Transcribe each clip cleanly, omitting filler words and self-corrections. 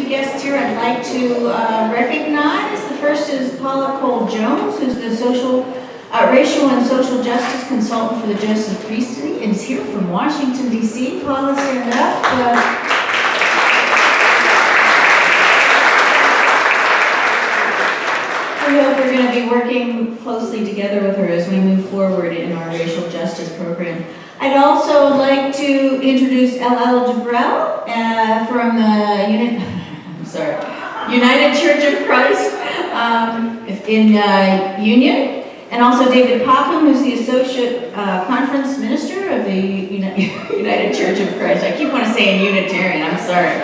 two guests here I'd like to recognize. The first is Paula Cole-Jones, who's the racial and social justice consultant for the Joseph Priesthood, and is here from Washington, D.C. Paula, stand up. We hope we're going to be working closely together with her as we move forward in our racial justice program. I'd also like to introduce L.L. Jabrell from the United Church of Christ in Union, and also David Popham, who's the Associate Conference Minister of the United Church of Christ. I keep wanting to say Unitarian, I'm sorry.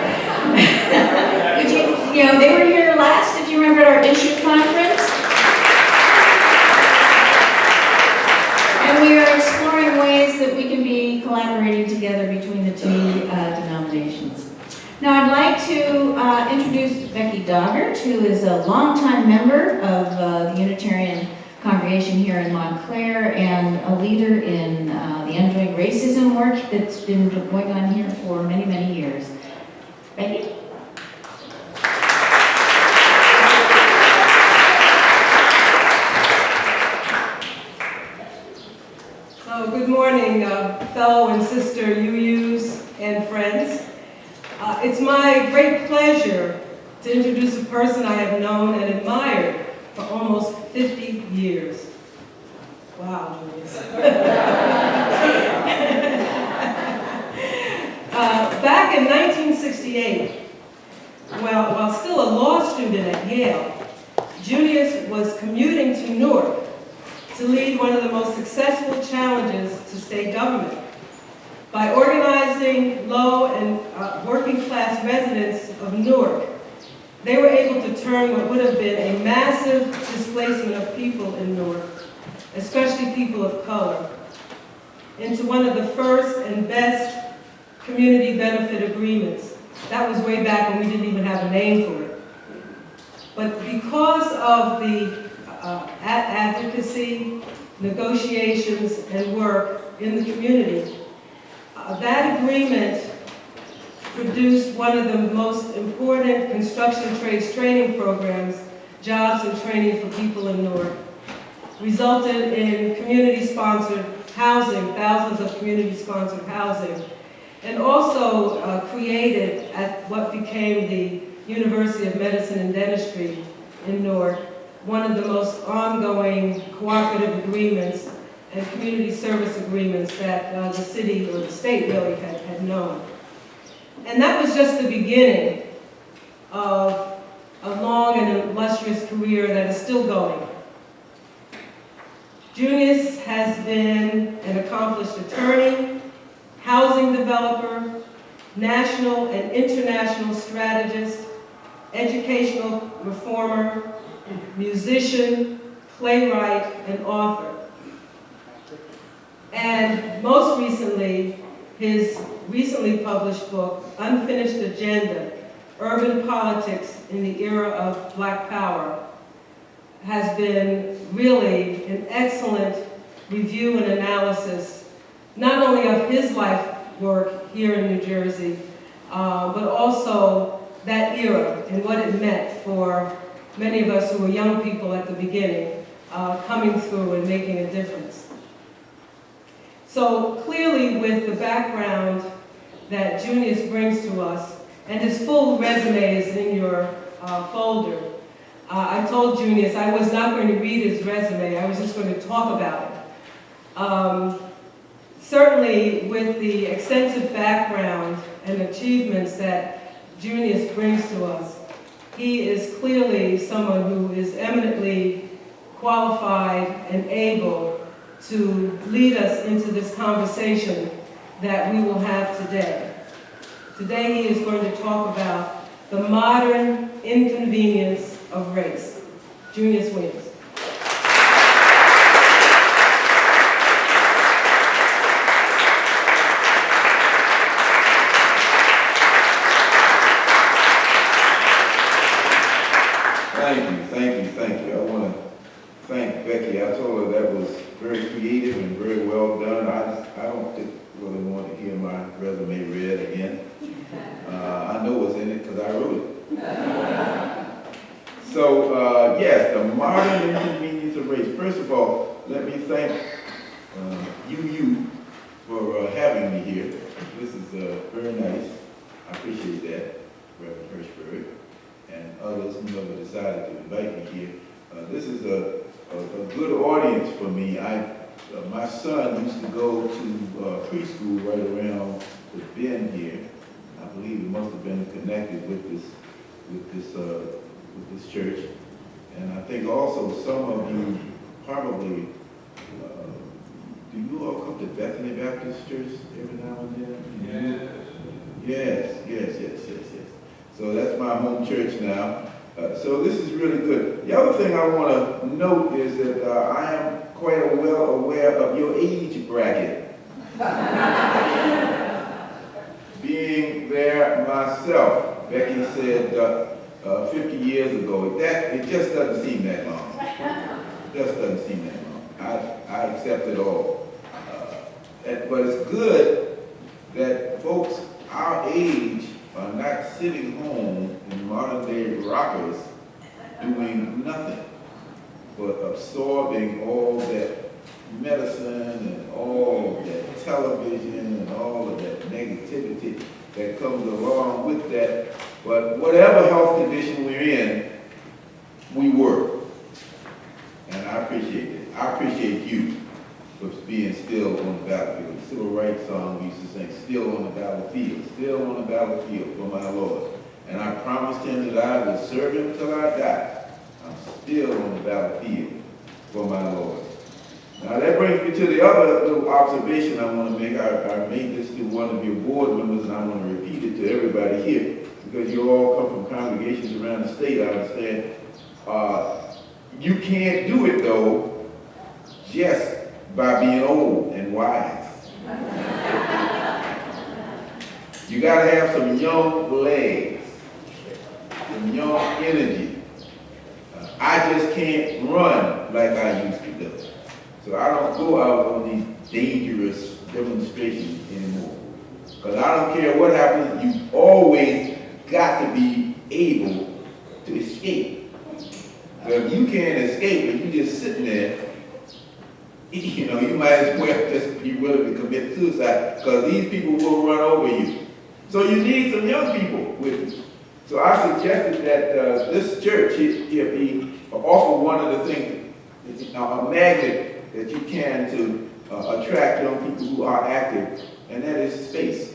They were here last, if you remember, at our issue conference. And we are exploring ways that we can be collaborating together between the two denominations. Now I'd like to introduce Becky Doggart, who is a longtime member of the Unitarian congregation here in Montclair and a leader in the Undoing Racism work that's been going on here for many, many years. Becky? Good morning, fellow and sister UUs and friends. It's my great pleasure to introduce a person I have known and admired for almost 50 years. Wow, Junius. Back in 1968, while still a law student at Yale, Junius was commuting to Newark to lead one of the most successful challenges to state government. By organizing low and working class residents of Newark, they were able to turn what would have been a massive displacement of people in Newark, especially people of color, into one of the first and best community benefit agreements. That was way back when we didn't even have a name for it. But because of the advocacy, negotiations, and work in the community, that agreement produced one of the most important construction trades training programs, jobs and training for people in Newark, resulted in community-sponsored housing, thousands of community-sponsored housing, and also created at what became the University of Medicine and Dentistry in Newark, one of the most ongoing cooperative agreements and community service agreements that the city or the state really had known. And that was just the beginning of a long and illustrious career that is still going. Junius has been an accomplished attorney, housing developer, national and international strategist, educational reformer, musician, playwright, and author. And most recently, his recently published book, Unfinished Agenda, Urban Politics in the Era of Black Power, has been really an excellent review and analysis, not only of his life work here in New Jersey, but also that era and what it meant for many of us who were young people at the beginning, coming through and making a difference. So clearly, with the background that Junius brings to us, and his full resume is in your folder, I told Junius I was not going to read his resume, I was just going to talk about it. Certainly, with the extensive background and achievements that Junius brings to us, he is clearly someone who is eminently qualified and able to lead us into this conversation that we will have today. Today he is going to talk about the modern inconvenience of race. Junius Williams. Thank you. I want to thank Becky. I told her that was very creative and very well done. I don't really want to hear my resume read again. I know what's in it because I wrote it. So, yes, the modern inconvenience of race. First of all, let me thank you for having me here. This is very nice. I appreciate that, Reverend Hirschberg, and others who ever decided to invite me here. This is a good audience for me. My son used to go to preschool right around the bend here. I believe it must have been connected with this church. And I think also some of you probably, do you all come to Bethany Baptist Church every now and then? Yes. Yes. So that's my home church now. So this is really good. The other thing I want to note is that I am quite well aware of your age bracket. Being there myself, Becky said 50 years ago. It just doesn't seem that long. Just doesn't seem that long. I accept it all. But it's good that folks our age are not sitting home in modern day rockers doing nothing but absorbing all that medicine and all of that television and all of that negativity that comes along with that. But whatever health condition we're in, we work. And I appreciate it. I appreciate you for being still on the battlefield. The civil rights song we used to sing, still on the battlefield, still on the battlefield for my Lord. And I promised him that I would serve him till I die. I'm still on the battlefield for my Lord. Now that brings me to the other little observation I want to make. I made this to one of your board members, and I want to repeat it to everybody here, because you all come from congregations around the state, I understand. You can't do it, though, just by being old and wise. You got to have some young legs, some young energy. I just can't run like I used to do. So I don't go out on these dangerous demonstrations anymore. Because I don't care what happens, you always got to be able to escape. So if you can't escape and you're just sitting there, you know, you might as well just be willing to commit suicide, because these people will run over you. So you need some young people with you. So I suggested that this church here be offer one of the things, a magnet that you can to attract young people who are active, and that is space.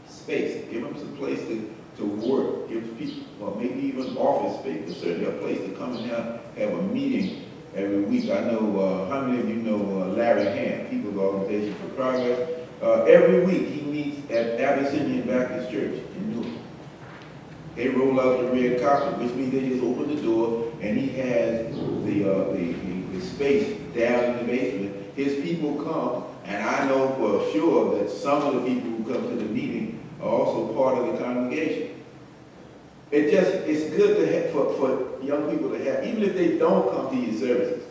Space. Give them some place to work. Give people, well, maybe even office space, but certainly a place to come and have a meeting every week. I know, how many of you know Larry Ham, People's Organization for Progress? Every week he meets at Abyssinian Baptist Church in Newark. They roll out the red carpet, which means they just open the door, and he has the space down in the basement. His people come, and I know for sure that some of the people who come to the meeting are also part of the congregation. It's good to have, for young people to have, even if they don't come to your services,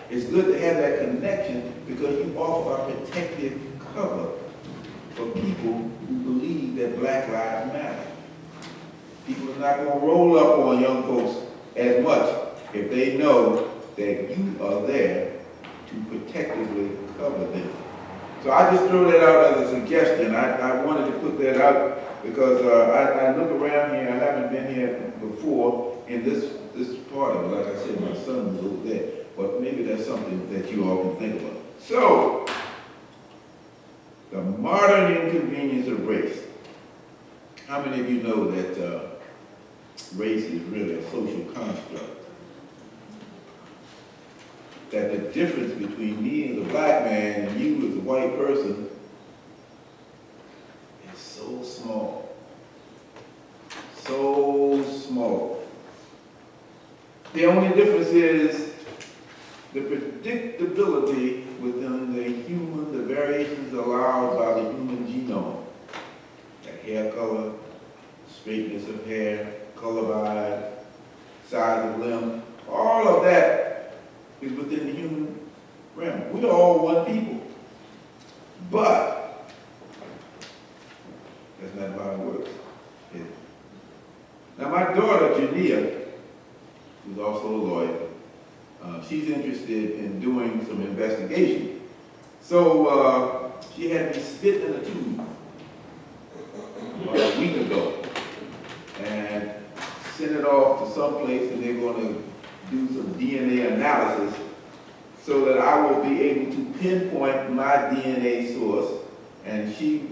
it's good to have that connection, because you offer a protective cover for people who believe that Black lives matter. People are not going to roll up on young folks as much if they know that you are there to protectively cover them. So I just throw that out as a suggestion. I wanted to put that out because I look around here. I haven't been here before in this part of it. Like I said, my son was over there. But maybe that's something that you all can think about. So, the modern inconvenience of race. How many of you know that race is really a social construct? That the difference between me as a Black man and you as a white person is so small. So small. The only difference is the predictability within the human, the variations allowed by the human genome. The hair color, straightness of hair, color of eyes, size of limb, all of that is within the human realm. We're all one people. But that's not how it works. Now my daughter, Junius, who's also a lawyer. She's interested in doing some investigation. So she had me spit in a tube about a week ago and send it off to someplace, and they're going to do some DNA analysis so that I will be able to pinpoint my DNA source, and she,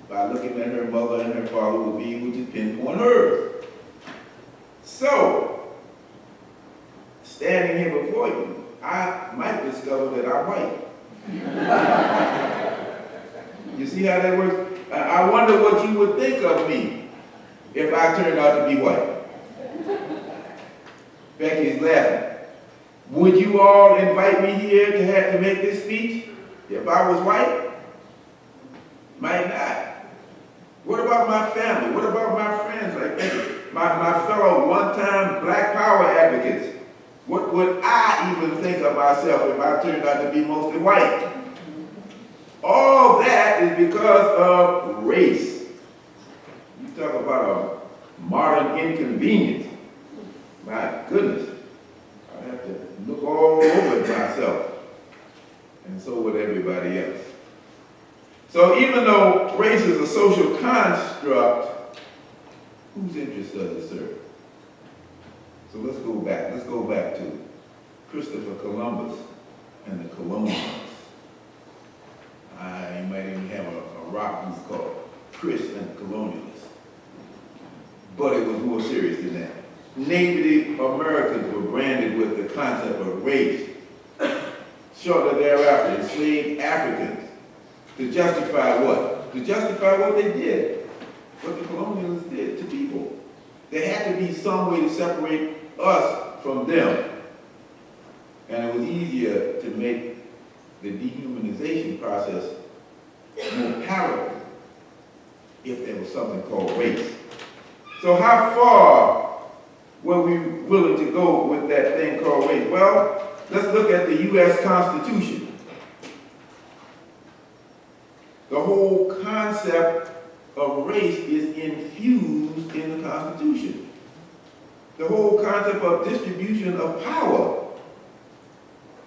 by looking at her mother and her father, will be able to pinpoint hers. So, standing here before you, I might discover that I'm white. You see how that works? I wonder what you would think of me if I turned out to be white. Becky's laughing. Would you all invite me here to have to make this speech if I was white? Might not. What about my family? What about my friends like Becky? My fellow one-time Black Power advocates? What would I even think of myself if I turned out to be mostly white? All that is because of race. You talk about a modern inconvenience. My goodness. I have to look all over myself. And so would everybody else. So even though race is a social construct, whose interest does it serve? So let's go back. Let's go back to Christopher Columbus and the colonials. You might even have a rock group called Chris and the Colonialists. But it was more serious than that. Native Americans were branded with the concept of race. Shortly thereafter, enslaved Africans to justify what? To justify what they did, what the colonialists did to people. There had to be some way to separate us from them. And it was easier to make the dehumanization process more palatable if there was something called race. So how far were we willing to go with that thing called race? Well, let's look at the U.S. Constitution. The whole concept of race is infused in the Constitution. The whole concept of distribution of power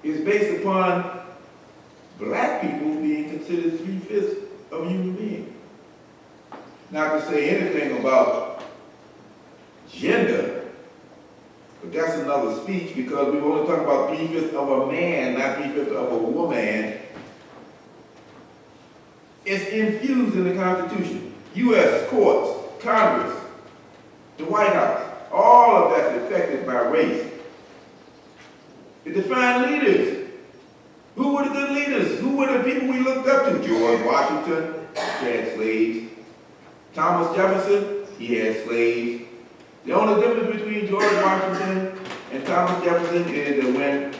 is based upon Black people being considered 3/5 of a human being. Not to say anything about gender, but that's another speech because we're only talking about 3/5 of a man, not 3/5 of a woman. It's infused in the Constitution. U.S. courts, Congress, the White House, all of that's affected by race. It defined leaders. Who were the good leaders? Who were the people we looked up to? George Washington, he had slaves. Thomas Jefferson, he had slaves. The only difference between George Washington and Thomas Jefferson is that when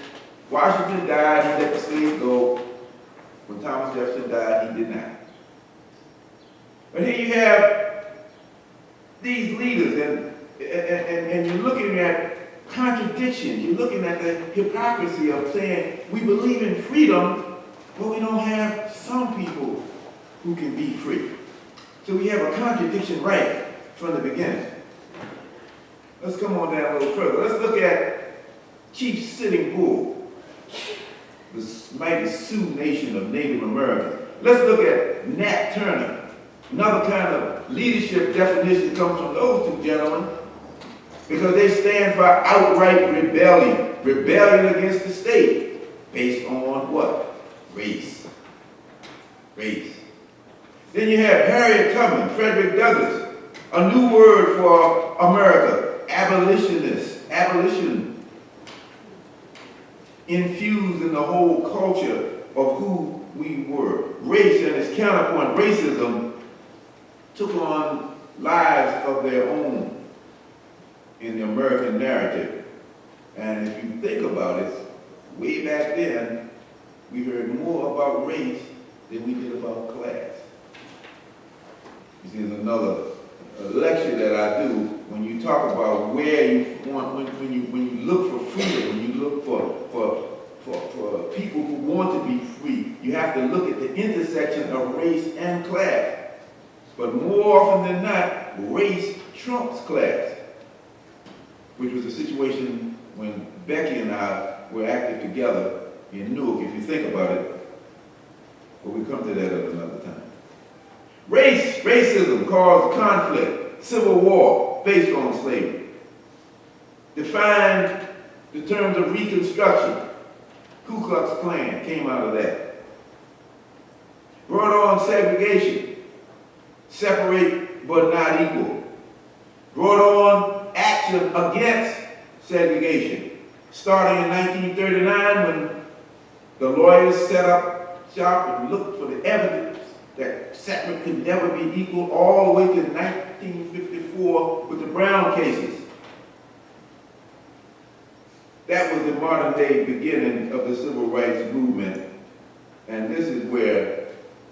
Washington died, he let the slaves go. When Thomas Jefferson died, he did not. But here you have these leaders, and you're looking at contradictions. You're looking at the hypocrisy of saying we believe in freedom, but we don't have some people who can be free. So we have a contradiction right from the beginning. Let's come on down a little further. Let's look at Chief Sitting Bull, the mighty Sioux Nation of Native Americans. Let's look at Nat Turner. Another kind of leadership definition comes from those two gentlemen because they stand for outright rebellion, rebellion against the state based on what? Race. Race. Then you have Harriet Tubman, Frederick Douglass, a new word for America, abolitionists, abolition, infused in the whole culture of who we were. Race and its counterpoint, racism, took on lives of their own in the American narrative. And if you think about it, way back then, we heard more about race than we did about class. You see, there's another lecture that I do when you talk about where you want, when you look for freedom, when you look for people who want to be free, you have to look at the intersection of race and class. But more often than not, race trumps class, which was the situation when Becky and I were active together in Newark, if you think about it, but we come to that at another time. Racism caused conflict, civil war based on slavery. Defined the terms of Reconstruction. Ku Klux Klan came out of that. Brought on segregation, separate but not equal. Brought on action against segregation, starting in 1939 when the lawyers set up shop and looked for the evidence that separate could never be equal, all the way to 1954 with the Brown cases. That was the modern day beginning of the civil rights movement, and this is where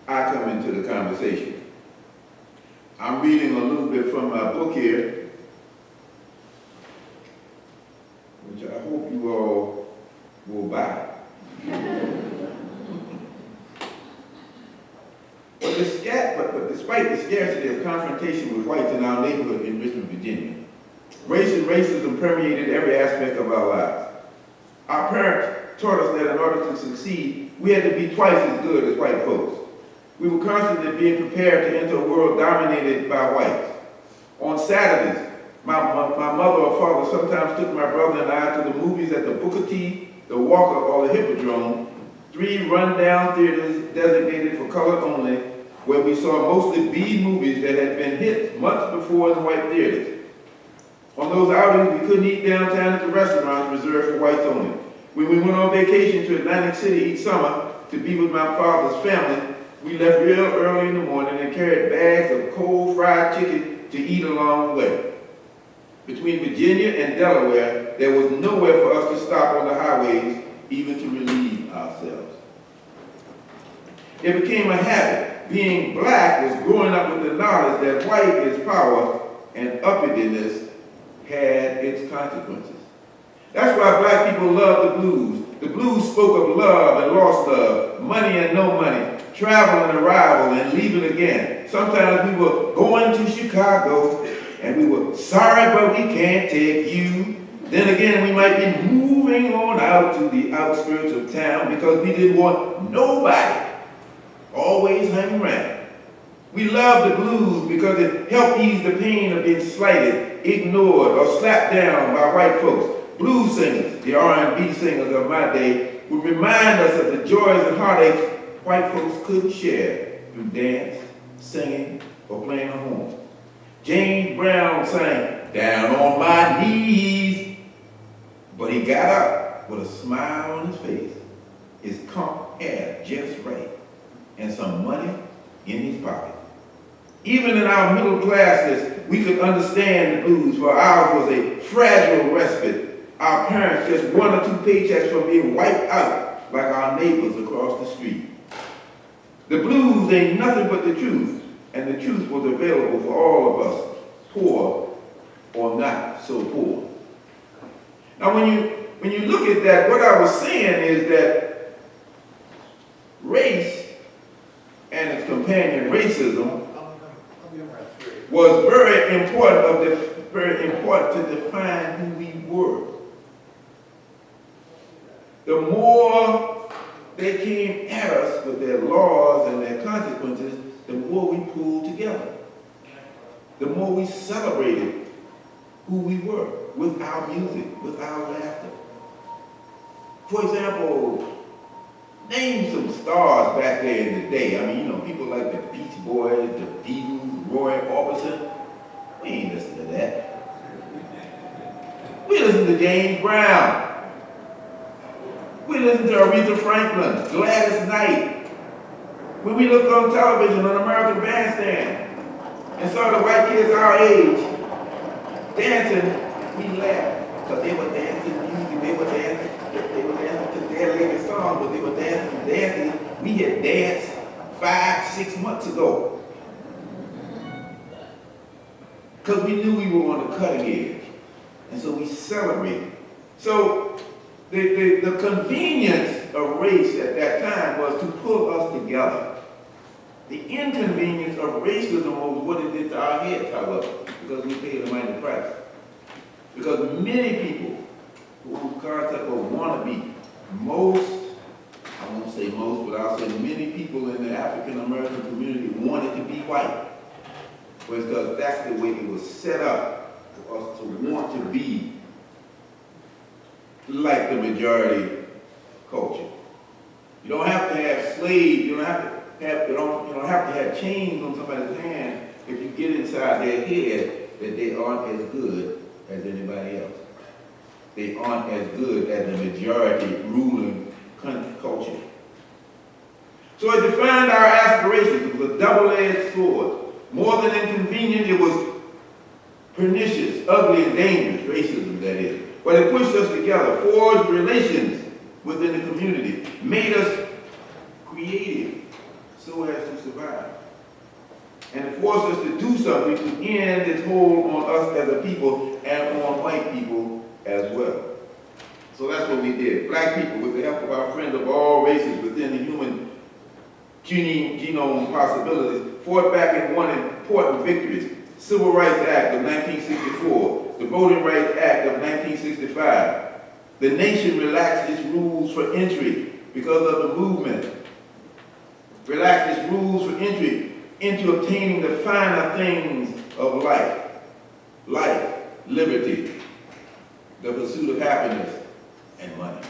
I come into the conversation. I'm reading a little bit from my book here, which I hope you all will buy. But despite the scarcity of confrontation with whites in our neighborhood in Richmond, Virginia, race and racism permeated every aspect of our lives. Our parents taught us that in order to succeed, we had to be twice as good as white folks. We were constantly being prepared to enter a world dominated by whites. On Saturdays, my mother or father sometimes took my brother and I to the movies at the Booker T, the Walker, or the Hippodrome, 3 rundown theaters designated for color only, where we saw mostly B movies that had been hits months before in the white theaters. On those outings, we couldn't eat downtown at the restaurants reserved for whites only. When we went on vacation to Atlantic City each summer to be with my father's family, we left real early in the morning and carried bags of cold fried chicken to eat along the way. Between Virginia and Delaware, there was nowhere for us to stop on the highways, even to relieve ourselves. It became a habit. Being black was growing up with the knowledge that white is power and uppityness had its consequences. That's why black people love the blues. The blues spoke of love and lost love, money and no money, travel and arrival and leaving again. Sometimes we were going to Chicago and we were sorry but we can't take you. Then again we might be moving on out to the outskirts of town because we didn't want nobody always hanging around. We loved the blues because it helped ease the pain of being slighted, ignored, or slapped down by white folks. Blues singers, the R&B singers of my day, would remind us of the joys and heartaches white folks couldn't share through dance, singing, or playing a horn. James Brown sang, "Down on my knees," but he got up with a smile on his face, his comb hair just right, and some money in his pocket. Even in our middle classes, we could understand the blues, for ours was a fragile respite. Our parents just 1 or 2 paychecks from being wiped out like our neighbors across the street. The blues ain't nothing but the truth, and the truth was available for all of us, poor or not so poor. Now when you look at that, what I was saying is that race and its companion racism was very important to define who we were. The more they came at us with their laws and their consequences, the more we pulled together. The more we celebrated who we were with our music, with our laughter. For example, name some stars back there in the day. I mean, you know, people like the Beach Boys, the Beatles, Roy Orbison. We ain't listen to that. We listen to James Brown. We listen to Aretha Franklin, Gladys Knight. When we looked on television on American Bandstand and saw the white kids our age dancing, we laughed because they were dancing music, they were dancing to their latest song, but they were dancing. We had danced 5-6 months ago because we knew we were on the cutting edge, and so we celebrated. So the convenience of race at that time was to pull us together. The inconvenience of racism was what it did to our heads, however, because we paid a mighty price. Because many people whole concept of wannabe. Most, I won't say most, but I'll say many people in the African American community wanted to be white. Because that's the way it was set up for us to want to be like the majority culture. You don't have to have slaves, you don't have to have chains on somebody's hand if you get inside their head that they aren't as good as anybody else. They aren't as good as the majority ruling culture. So it defined our aspirations. It was a double-edged sword. More than inconvenient, it was pernicious, ugly, and dangerous, racism that is. But it pushed us together, forged relations within the community, made us creative so as to survive. And it forced us to do something to end its hold on us as a people and on white people as well. So that's what we did. Black people, with the help of our friends of all races within the human genome possibilities, fought back and won important victories. Civil Rights Act of 1964, the Voting Rights Act of 1965. The nation relaxed its rules for entry because of the movement. Relaxed its rules for entry into obtaining the finer things of life. Life, liberty, the pursuit of happiness, and money.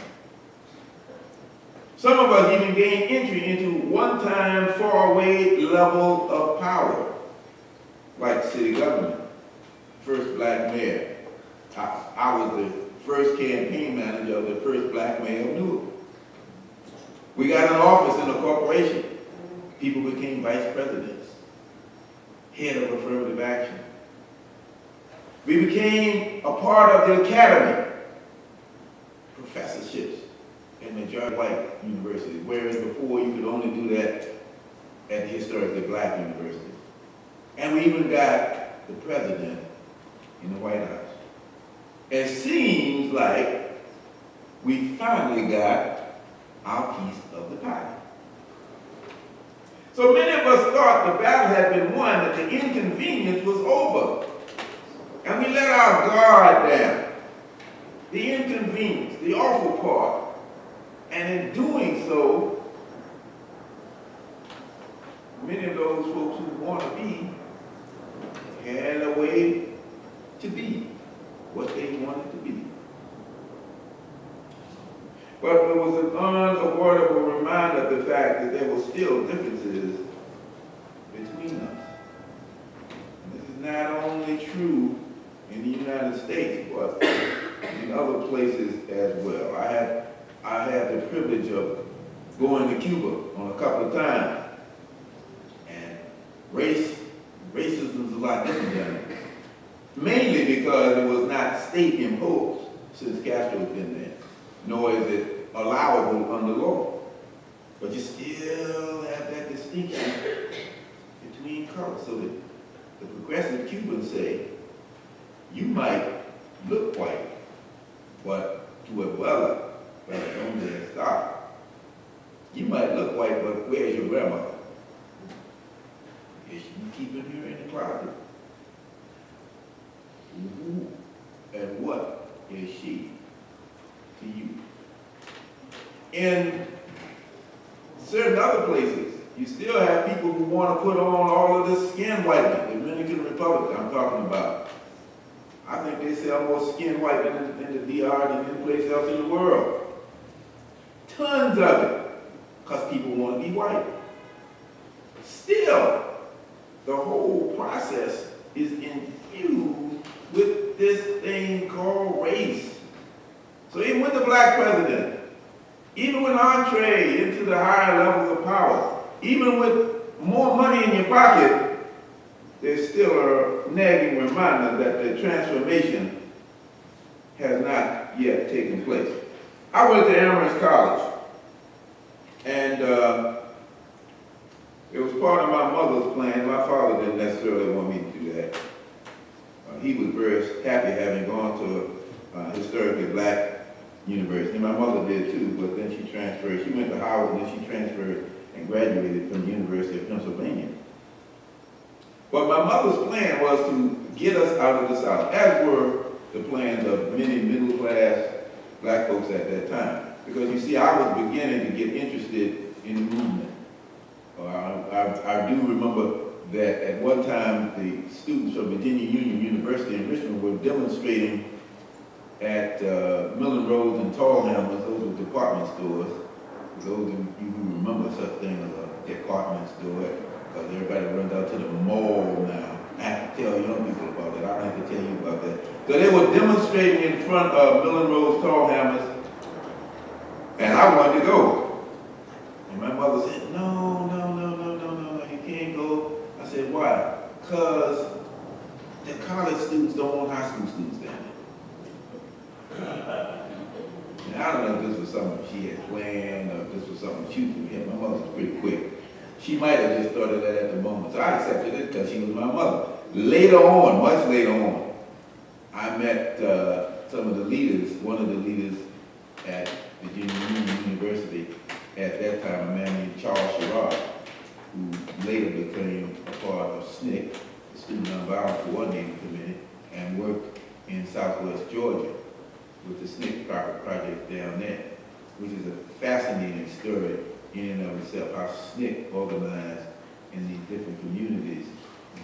Some of us even gained entry into one-time faraway level of power, like city government, first black mayor. I was the first campaign manager of the first black mayor of Newark. We got an office in a corporation. People became vice presidents, head of affirmative action. We became a part of the academy, professorships in majority white universities, whereas before you could only do that at the historically black universities. And we even got the president in the White House. It seems like we finally got our piece of the pie. So many of us thought the battle had been won, that the inconvenience was over. And we let our guard down. The inconvenience, the awful part. And in doing so, many of those folks who want to be had a way to be what they wanted to be. But there was an unavoidable reminder of the fact that there were still differences between us. And this is not only true in the United States, but in other places as well. I had the privilege of going to Cuba on a couple of times, and racism is a lot different than it. Mainly because it was not state imposed since Castro's been there, nor is it allowable under law. But you still have that distinction between colors. So that the progressive Cubans say, you might look white, but to a brother, don't stop. You might look white, but where's your grandmother? Is she keeping her in the closet? Who and what is she to you? In certain other places, you still have people who want to put on all of this skin whitening. The Dominican Republic I'm talking about. I think they sell more skin whitening in the DR than any place else in the world. Tons of it, because people want to be white. Still, the whole process is infused with this thing called race. So even with the black president, even with entree into the higher levels of power, even with more money in your pocket, there's still a nagging reminder that the transformation has not yet taken place. I went to Amherst College, and it was part of my mother's plan. My father didn't necessarily want me to do that. He was very happy having gone to a historically black university. My mother did too, but then she transferred. She went to Howard, and then she transferred and graduated from the University of Pennsylvania. But my mother's plan was to get us out of the South, as were the plans of many middle-class black folks at that time. Because you see, I was beginning to get interested in the movement. I do remember that at one time the students from Virginia Union University in Richmond were demonstrating at Millen Roads and Tallhammers. Those were department stores. For those of you who remember such thing as a department store, because everybody runs out to the mall now. I have to tell young people about that. I don't have to tell you about that. So they were demonstrating in front of Millen Roads, Tallhammers, and I wanted to go. And my mother said, no, you can't go. I said, why? Because the college students don't want high school students down there. And I don't know if this was something she had planned or if this was something she had. My mother was pretty quick. She might have just thought of that at the moment. So I accepted it because she was my mother. Later on, much later on, I met some of the leaders, one of the leaders at Virginia Union University at that time, a man named Charles Sherrod, who later became a part of SNCC, the Student Nonviolence Coordinating Committee, and worked in Southwest Georgia with the SNCC project down there, which is a fascinating story in and of itself, how SNCC organized in these different communities,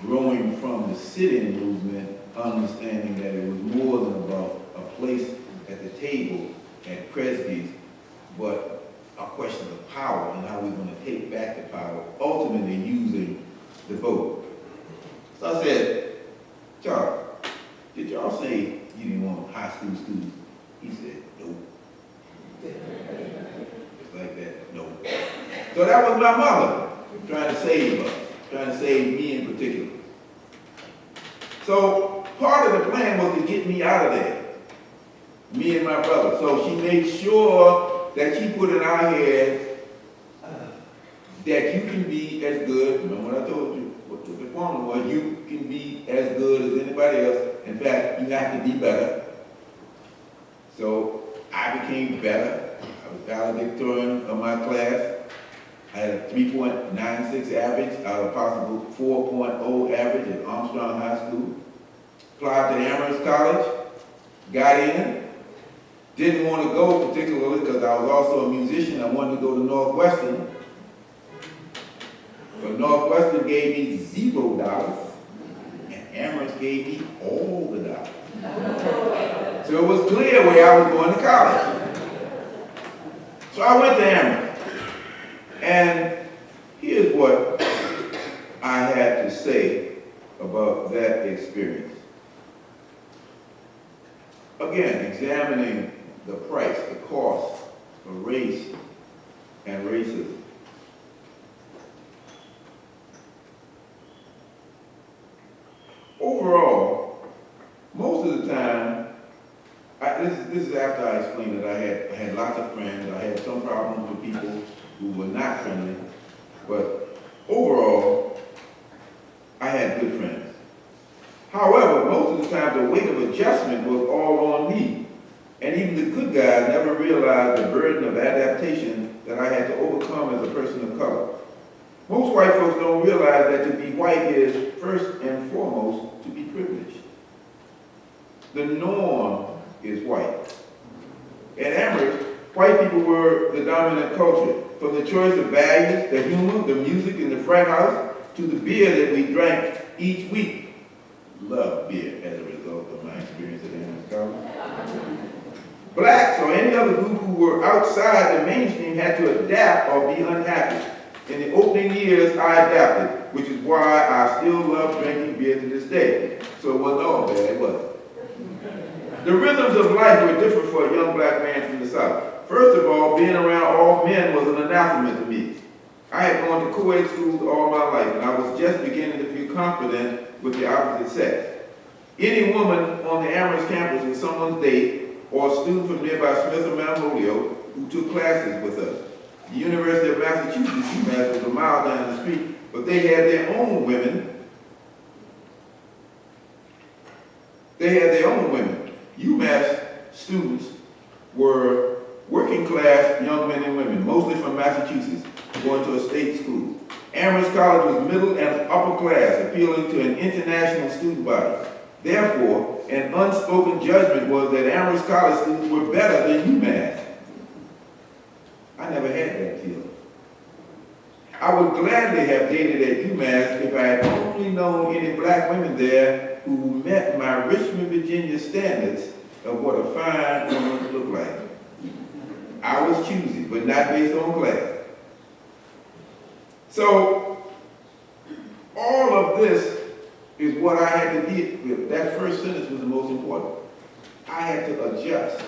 growing from the sit-in movement, understanding that it was more than about a place at the table at Kresge's, but a question of power and how we're going to take back the power, ultimately using the vote. So I said, Charles, did y'all say you didn't want high school students? He said, nope. Just like that, no. So that was my mother trying to save us, trying to save me in particular. So part of the plan was to get me out of there, me and my brother. So she made sure that she put in our head that you can be as good, remember what I told you, what the formula was, you can be as good as anybody else. In fact, you have to be better. So I became better. I was valedictorian of my class. I had a 3.96 average out of a possible 4.0 average at Armstrong High School. Applied to Amherst College, got in. Didn't want to go particularly because I was also a musician. I wanted to go to Northwestern. But Northwestern gave me $0, and Amherst gave me all the dollars. So it was clear where I was going to college. So I went to Amherst. And here's what I had to say about that experience. Again, examining the price, the cost of race and racism. Overall, most of the time, this is after I explained that I had lots of friends. I had some problems with people who were not friendly, but overall, I had good friends. However, most of the time, the weight of adjustment was all on me, and even the good guys never realized the burden of adaptation that I had to overcome as a person of color. Most white folks don't realize that to be white is, first and foremost, to be privileged. The norm is white. At Amherst, white people were the dominant culture. From the choice of values, the humor, the music in the frat house, to the beer that we drank each week. Loved beer as a result of my experience at Amherst College. Blacks or any other group who were outside the mainstream had to adapt or be unhappy. In the opening years, I adapted, which is why I still love drinking beer to this day. So it wasn't all bad, was it? The rhythms of life were different for a young black man from the South. First of all, being around all men was an anathema to me. I had gone to co-ed schools all my life, and I was just beginning to feel confident with the opposite sex. Any woman on the Amherst campus was someone's date, or a student from nearby Smith or Mount Holyoke who took classes with us. The University of Massachusetts, UMass, was a mile down the street, but they had their own women. UMass students were working class young men and women, mostly from Massachusetts, going to a state school. Amherst College was middle and upper class, appealing to an international student body. Therefore, an unspoken judgment was that Amherst College students were better than UMass. I never had that feeling. I would gladly have dated at UMass if I had only known any black women there who met my Richmond, Virginia standards of what a fine woman looked like. I was choosy, but not based on class. So, all of this is what I had to deal with. That first sentence was the most important. I had to adjust.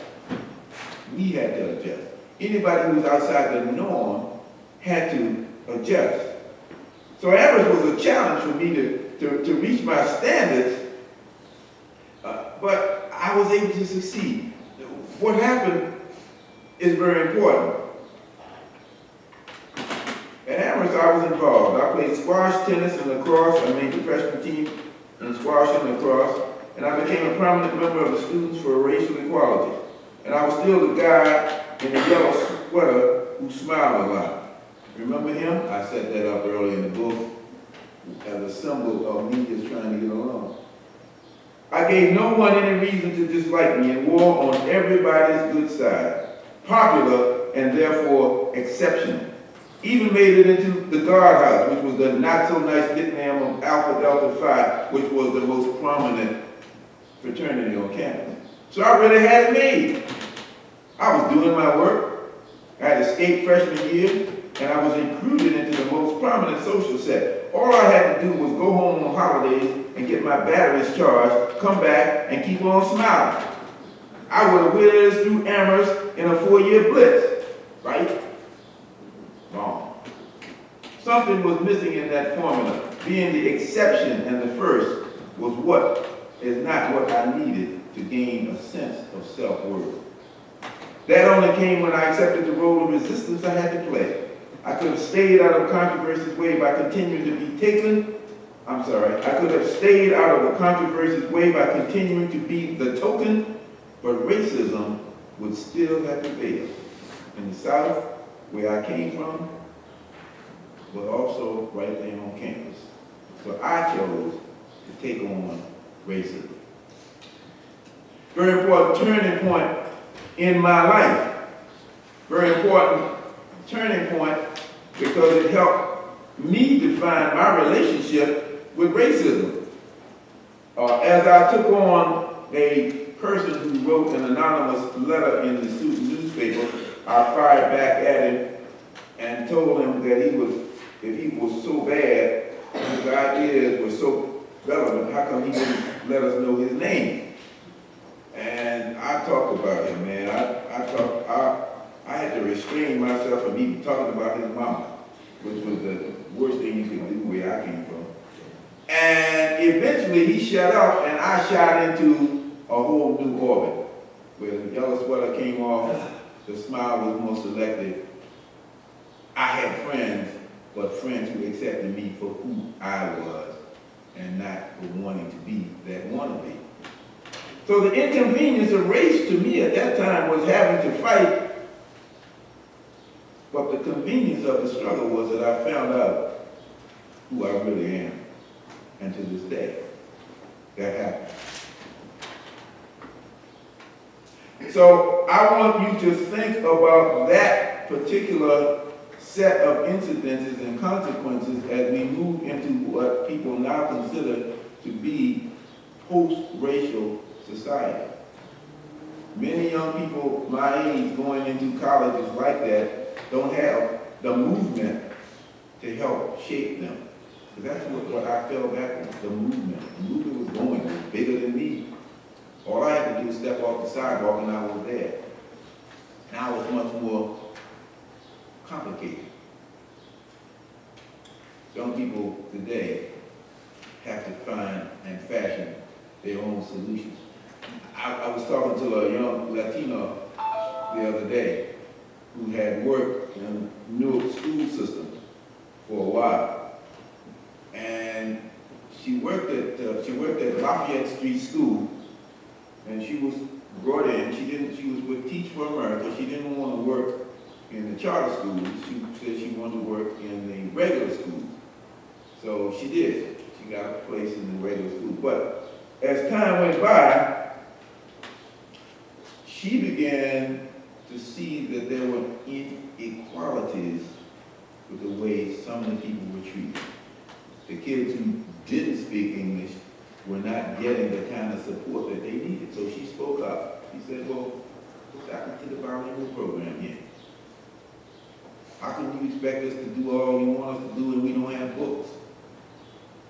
We had to adjust. Anybody who was outside the norm had to adjust. So Amherst was a challenge for me to reach my standards, but I was able to succeed. What happened is very important. At Amherst, I was involved. I played squash, tennis, and lacrosse. I made the freshman team in squash and lacrosse, and I became a prominent member of the Students for Racial Equality. And I was still the guy in the yellow sweater who smiled a lot. Remember him? I set that up early in the book as a symbol of me just trying to get along. I gave no one any reason to dislike me and wore on everybody's good side. Popular and therefore exceptional. Even made it into the guardhouse, which was the not-so-nice nickname of Alpha Delta Phi, which was the most prominent fraternity on campus. So I really had it made. I was doing my work. I had escaped freshman year, and I was included into the most prominent social set. All I had to do was go home on holidays and get my batteries charged, come back, and keep on smiling. I would have whizzed through Amherst in a 4-year blitz, right? Wrong. Something was missing in that formula. Being the exception and the first was what is not what I needed to gain a sense of self-worth. That only came when I accepted the role of resistance I had to play. I could have stayed out of controversy's way by continuing to be taken. I could have stayed out of the controversy's way by continuing to be the token, but racism would still have prevailed. In the South, where I came from, but also right there on campus. So I chose to take on racism. Very important turning point in my life. Very important turning point because it helped me define my relationship with racism. As I took on a person who wrote an anonymous letter in the student newspaper, I fired back at him and told him that if he was so bad, his ideas were so relevant, how come he didn't let us know his name? And I talked about him, man. I had to restrain myself from even talking about his mama, which was the worst thing you could do where I came from. And eventually he shut up and I shot into a whole new orbit. Where the yellow sweater came off, the smile was more selective. I had friends, but friends who accepted me for who I was and not for wanting to be that wannabe. So the inconvenience of race to me at that time was having to fight, but the convenience of the struggle was that I found out who I really am. And to this day, that happened. So I want you to think about that particular set of incidences and consequences as we move into what people now consider to be post-racial society. Many young people my age going into colleges like that don't have the movement to help shape them. That's what I fell back on, the movement. The movement was going, it was bigger than me. All I had to do was step off the sidewalk and I was there. Now it's much more complicated. Young people today have to find and fashion their own solutions. I was talking to a young Latino the other day who had worked in the Newark school system for a while. And she worked at Lafayette Street School, and she was brought in. She was with Teach for America. She didn't want to work in the charter schools. She said she wanted to work in the regular schools. So she did. She got a place in the regular school. But as time went by, she began to see that there were inequalities with the way some of the people were treated. The kids who didn't speak English were not getting the kind of support that they needed. So she spoke up. She said, well, what's happening to the bilingual program here? How can you expect us to do all you want us to do and we don't have books?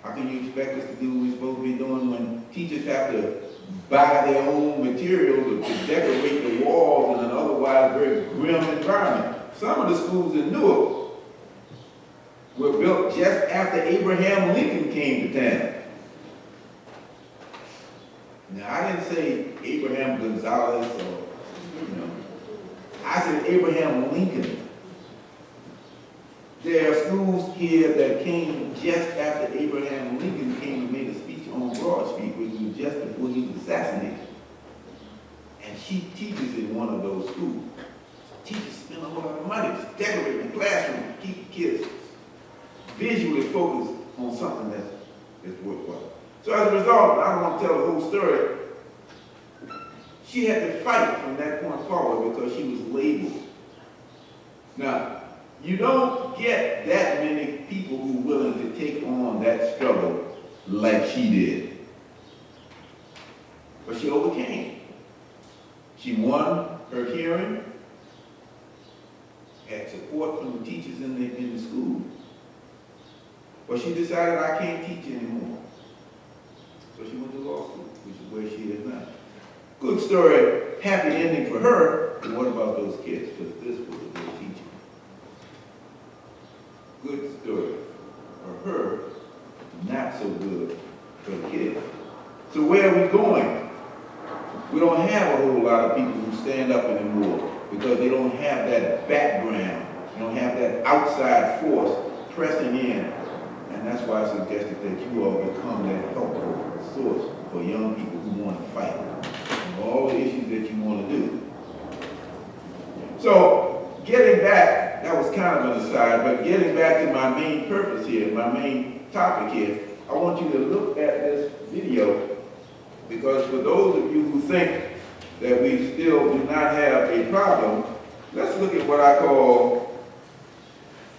How can you expect us to do what we're supposed to be doing when teachers have to buy their own material to decorate the walls in an otherwise very grim environment? Some of the schools in Newark were built just after Abraham Lincoln came to town. Now, I didn't say Abraham Gonzalez or, I said Abraham Lincoln. There are schools here that came just after Abraham Lincoln came and made a speech on Broad Street, which was just before he was assassinated. And she teaches in one of those schools. Teachers spend a lot of money to decorate the classroom, keep the kids visually focused on something that's worthwhile. So as a result, I don't want to tell the whole story, she had to fight from that point forward because she was labeled. Now, you don't get that many people who are willing to take on that struggle like she did. But she overcame. She won her hearing, had support from the teachers in the school. But she decided, I can't teach anymore. So she went to law school, which is where she is now. Good story, happy ending for her, but what about those kids? Because this was a good teacher. Good story for her, not so good for the kids. So where are we going? We don't have a whole lot of people who stand up anymore because they don't have that background. They don't have that outside force pressing in. And that's why I suggested that you all become that helpful source for young people who want to fight and all the issues that you want to do. So, getting back, that was kind of an aside, but getting back to my main purpose here, my main topic here, I want you to look at this video because for those of you who think that we still do not have a problem, let's look at what I call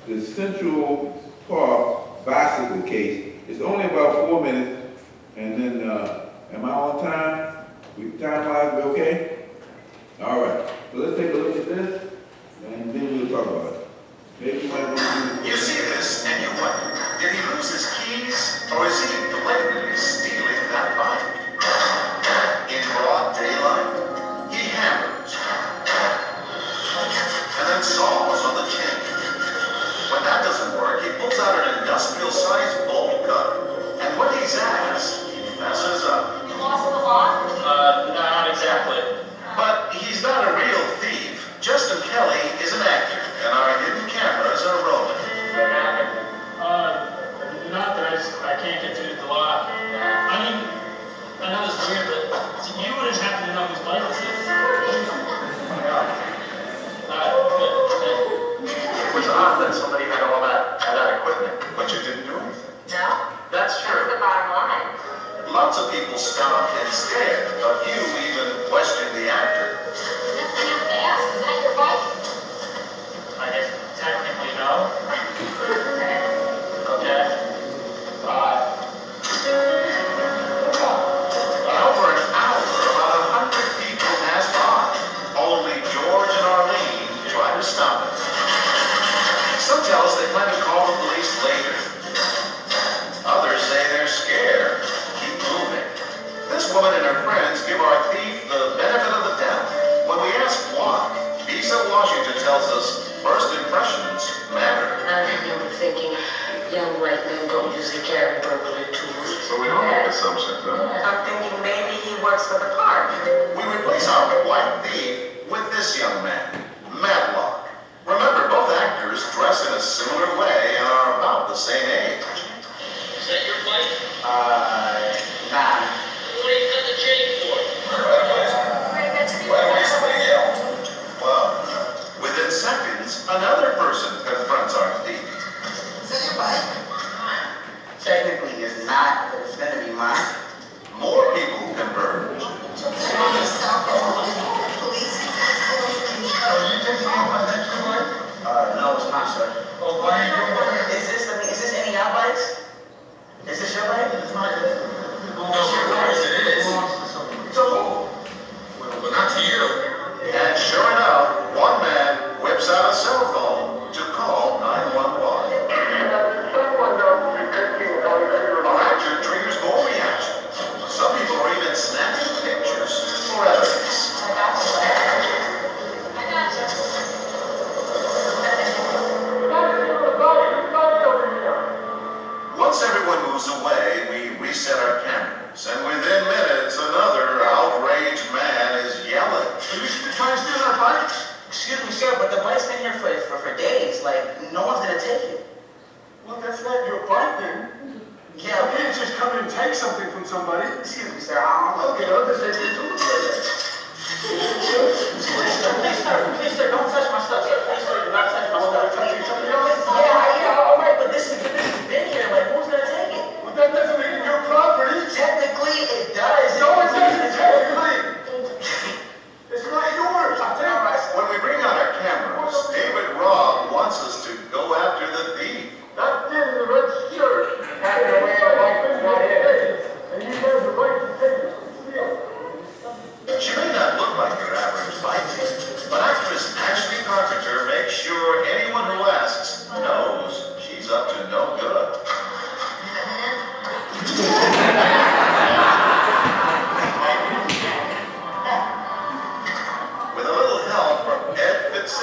the Central Park bicycle case. It's only about 4 minutes, and then, am I on time? Time-wise, we okay? All right, so let's take a look at this, and then we'll talk about it. Maybe you might want to do. You see this, and you wonder, did he lose his keys, or is he blatantly stealing that bike? In broad daylight, he hammers, and then saws on the chain. When that doesn't work, he pulls out an industrial-sized bolt cutter, and when he's asked, he messes up. You lost the lock? Not exactly. But he's not a real thief. Justin Kelly is an actor, and our hidden cameras are rolling. What happened? Not that I can't get through the lock. I mean, I know it's weird, but you wouldn't happen to know whose bike this is. It was odd that somebody had all that equipment, but you didn't do anything. No, That's that's true. the bottom line. Lots of people stopped and stared. A few even questioned the actor. That's what you have to ask. Is that your bike? I guess technically no. Okay. Bye. In over an hour, about 100 people passed by. Only George and Arlene tried to stop it. Some tell us they plan to call the police later. Others say they're scared. Keep moving. This woman and her friends give our thief the benefit of the doubt. When we ask why, Lisa Washington tells us first impressions matter. I remember thinking young white men don't usually carry burglary tools. So we don't make assumptions, huh? I'm thinking maybe he works for the park. We replace our white thief with this young man, Matlock. Remember, both actors dress in a similar way and are about the same age. Is that your bike? Nah. What do you got the chain for? Well, within seconds, another person confronts our thief. Is that your bike? Technically, it's not, but it's gonna be mine. More people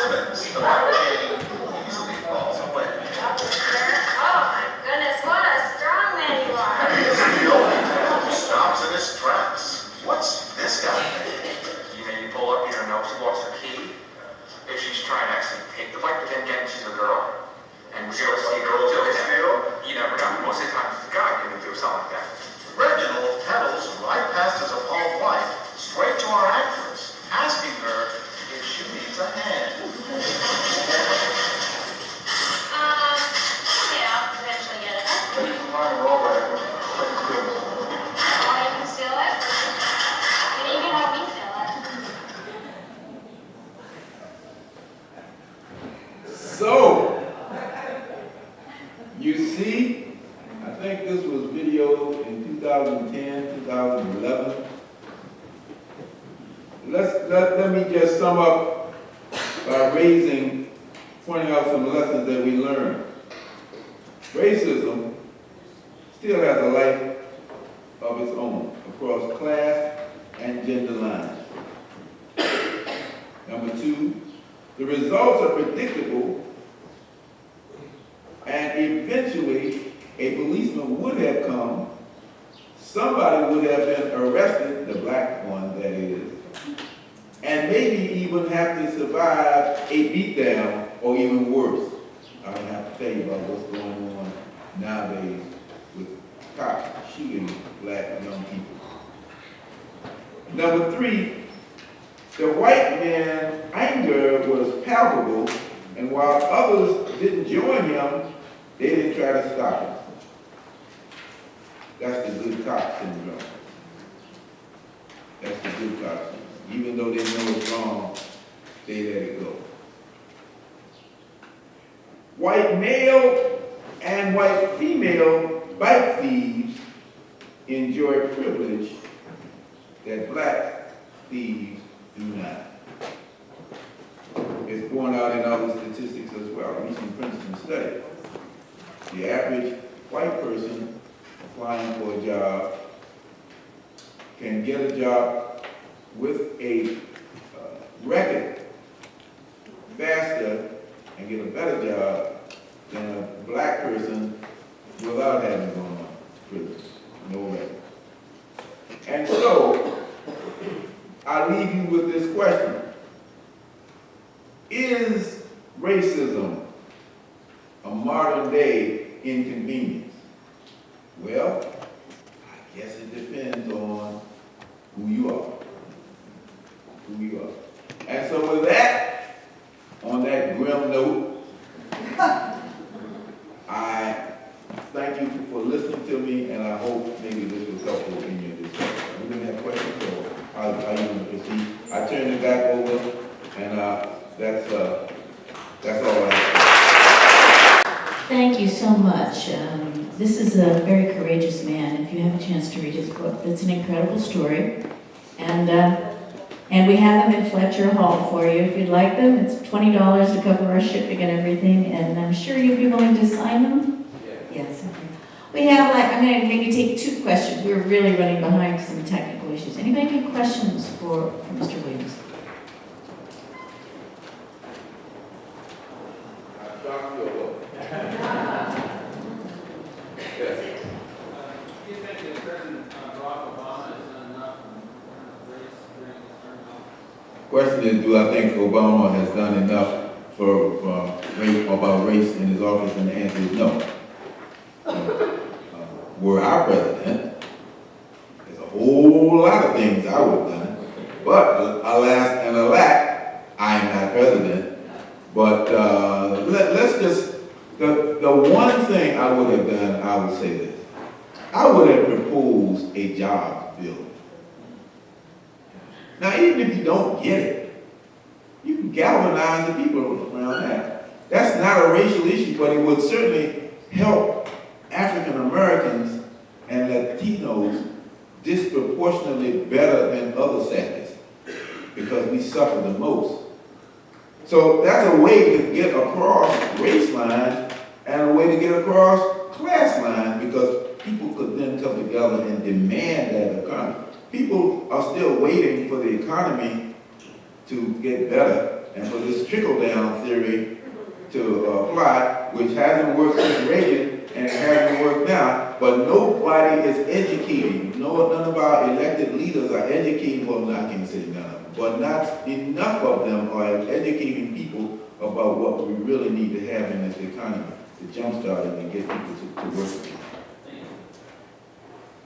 Simmons, the white king, easily falls away. Oh my goodness, what a strong man you are. The old man stops in his tracks. What's this guy think? You maybe pull up, you don't know, she wants her key. If she's trying to actually take the fight, but then again, she's a girl. And we don't see girls do that. You never know. Most of the time, it's a guy going to do something like that. Reginald pedals right past his appalled wife, straight to our actress, asking her if she needs a hand. Yeah, I'll eventually get it. Fine, roll with it. Let's do it. Oh, you can steal it? And you can help me steal it. So, you see, I think this was videoed in 2010, 2011. Let me just sum up by pointing out some lessons that we learned. Racism still has a life of its own across class and gender lines. Number two, the results are predictable, and eventually a policeman would have come, somebody would have been arrested, the black one that is, and maybe even have to survive a beatdown or even worse. I don't have to tell you about what's going on nowadays with cops shooting black young people. Number three, the white man's anger was palpable, and while others didn't join him, they didn't try to stop him. That's the good cop syndrome. That's the good cop syndrome. Even though they know it's wrong, they let it go. White male and white female bike thieves enjoy privilege that black thieves do not. It's borne out in other statistics as well. A recent Princeton study. The average white person applying for a job can get a job with a record faster and get a better job than a black person without having gone on prison. No record. And so, I leave you with this question. Is racism a modern day inconvenience? Well, I guess it depends on who you are. Who you are. And so with that, on that grim note, I thank you for listening to me, and I hope maybe this was helpful in your discussion. We didn't have questions, so how you want to proceed? I turn it back over, and that's all I have. Thank you so much. This is a very courageous man. If you have a chance to read his book, it's an incredible story. And we have them in Fletcher Hall for you if you'd like them. It's $20 to cover our shipping and everything, and I'm sure you'd be willing to sign them? Yes. Okay. We have I'm going to maybe take 2 questions. We're really running behind some technical issues. Anybody have any questions for Mr. Williams? Question is, do I think Obama has done enough about race in his office? And the answer is no. Were I president, there's a whole lot of things I would have done. But alas and alack, I am not president. But let's just, the one thing I would have done, I would say this. I would have proposed a jobs bill. Now, even if you don't get it, you can galvanize the people around that. That's not a racial issue, but it would certainly help African Americans and Latinos disproportionately better than other sectors because we suffer the most. So that's a way to get across race lines and a way to get across class lines because people could then come together and demand that economy. People are still waiting for the economy to get better and for this trickle-down theory to apply, which hasn't worked since Reagan and it hasn't worked now, but nobody is educating. None of our elected leaders are educating, well, I can't say none of them, but not enough of them are educating people about what we really need to have in this economy to jumpstart it and get people to work.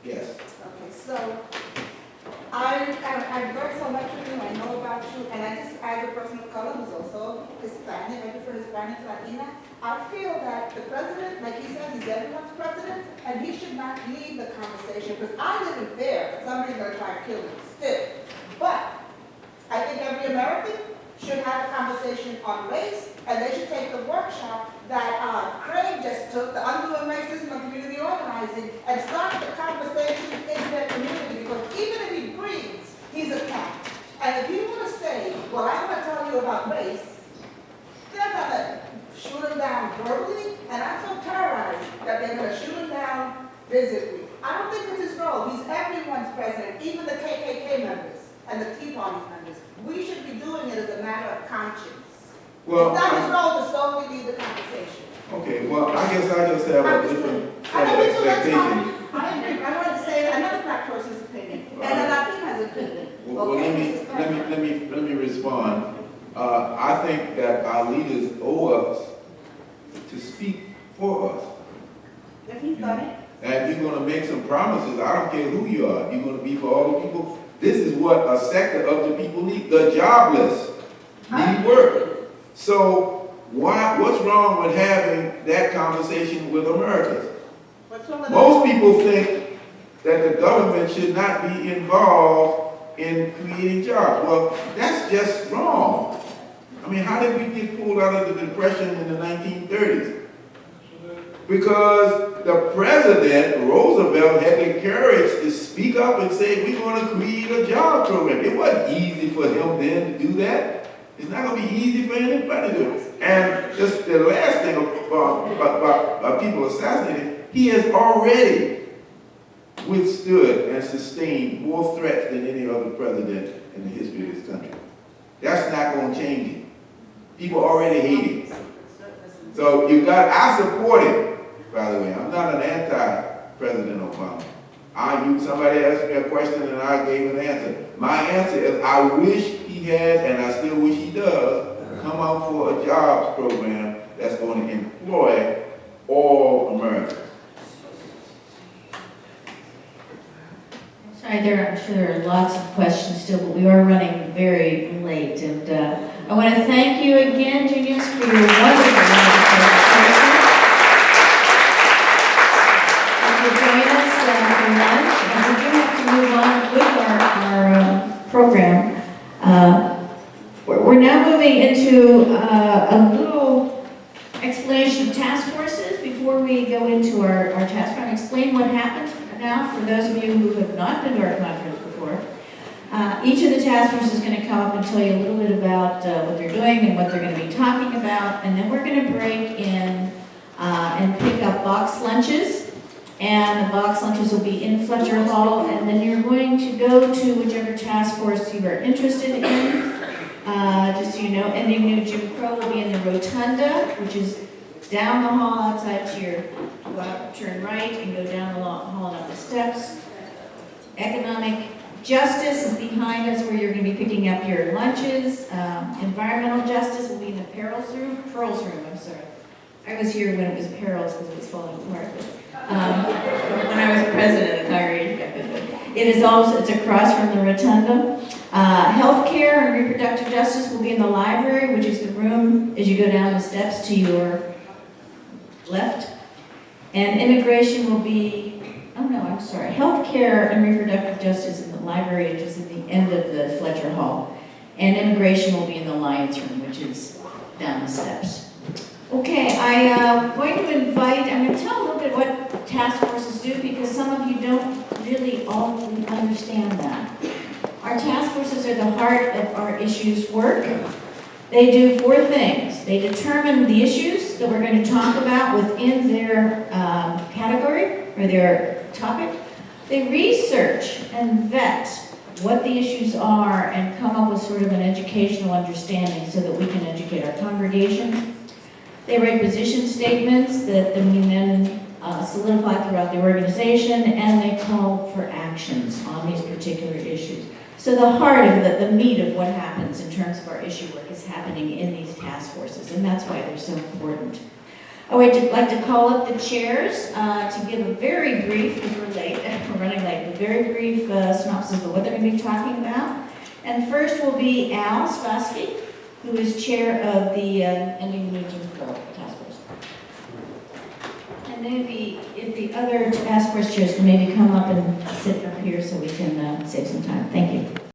Yes. Okay, so I've read so much of you, I know about you, and I just, as a person of color who's also Hispanic, I prefer Hispanic to Latina, I feel that the president, like he says, he's everyone's president, and he should not lead the conversation, because I live in fear that somebody's going to try to kill me still. But I think every American should have a conversation on race, and they should take the workshop that Craig just took, the undoing racism of community organizing, and start the conversation in their community, because even if he breathes, he's attacked. And if you want to say, well, I'm going to tell you about race, they're going to shoot him down verbally, and I'm so terrorized that they're going to shoot him down physically. I don't think it's his role. He's everyone's president, even the KKK members and the Tea Party members. We should be doing it as a matter of conscience. Well, it's not his role to solely lead the conversation. Okay, well, I guess I just have a different set of expectations. I agree. I wanted to say another black person's opinion, and a Latina's opinion. Well, let me respond. I think that our leaders owe us to speak for us. If he's done it. And if you're going to make some promises, I don't care who you are. You're going to be for all the people. This is what a sector of the people need. The jobless need work. So what's wrong with having that conversation with Americans? Most people think that the government should not be involved in creating jobs. Well, that's just wrong. I mean, how did we get pulled out of the Depression in the 1930s? Because the president, Roosevelt, had the courage to speak up and say, we're going to create a job program. It wasn't easy for him then to do that. It's not going to be easy for anybody to do it. And just the last thing about people assassinating, he has already withstood and sustained more threats than any other president in the history of this country. That's not going to change it. People already hate him. So I support him, by the way. I'm not an anti-President Obama. Somebody asked me a question and I gave an answer. My answer is I wish he had, and I still wish he does, come out for a jobs program that's going to employ all Americans. Sorry, I'm sure there are lots of questions still, but we are running very late. And I want to thank you again, Junius, for your wonderful presentation. Join us for lunch, and we do have to move on with our program. We're now moving into a little explanation of task forces before we go into our task force. Explain what happens now for those of you who have not been to our conference before. Each of the task forces is going to come up and tell you a little bit about what they're doing and what they're going to be talking about, and then we're going to break in and pick up box lunches. And the box lunches will be in Fletcher Hall, and then you're going to go to whichever task force you are interested in. Just so you know, Ending New Jim Crow will be in the Rotunda, which is down the hall outside to your, go out, turn right, and go down the hall and up the steps. Economic Justice is behind us, where you're going to be picking up your lunches. Environmental Justice will be in the Pearls Room, I'm sorry. I was here when it was Pearls because it was falling apart. When I was president of the congregation. It's across from the Rotunda. Healthcare and Reproductive Justice will be in the library, which is the room as you go down the steps to your left. And immigration will be, Healthcare and Reproductive Justice in the library, which is at the end of the Fletcher Hall. And immigration will be in the Lions Room, which is down the steps. Okay, I'm going to tell a little bit what task forces do, because some of you don't really all understand that. Our task forces are the heart of our issues work. They do 4 things. They determine the issues that we're going to talk about within their category or their topic. They research and vet what the issues are and come up with sort of an education educational understanding so that we can educate our congregation. They write position statements that we then solidify throughout the organization, and they call for actions on these particular issues. So the heart of the meat of what happens in terms of our issue work is happening in these task forces, and that's why they're so important. I would like to call up the chairs to give a very brief, because we're late, we're running late, a very brief synopsis of what they're going to be talking about. And first will be Al Stosky, who is chair of the Ending the Jim Crow Task Force. And maybe if the other task force chairs can maybe come up and sit up here so we can save some time. Thank you.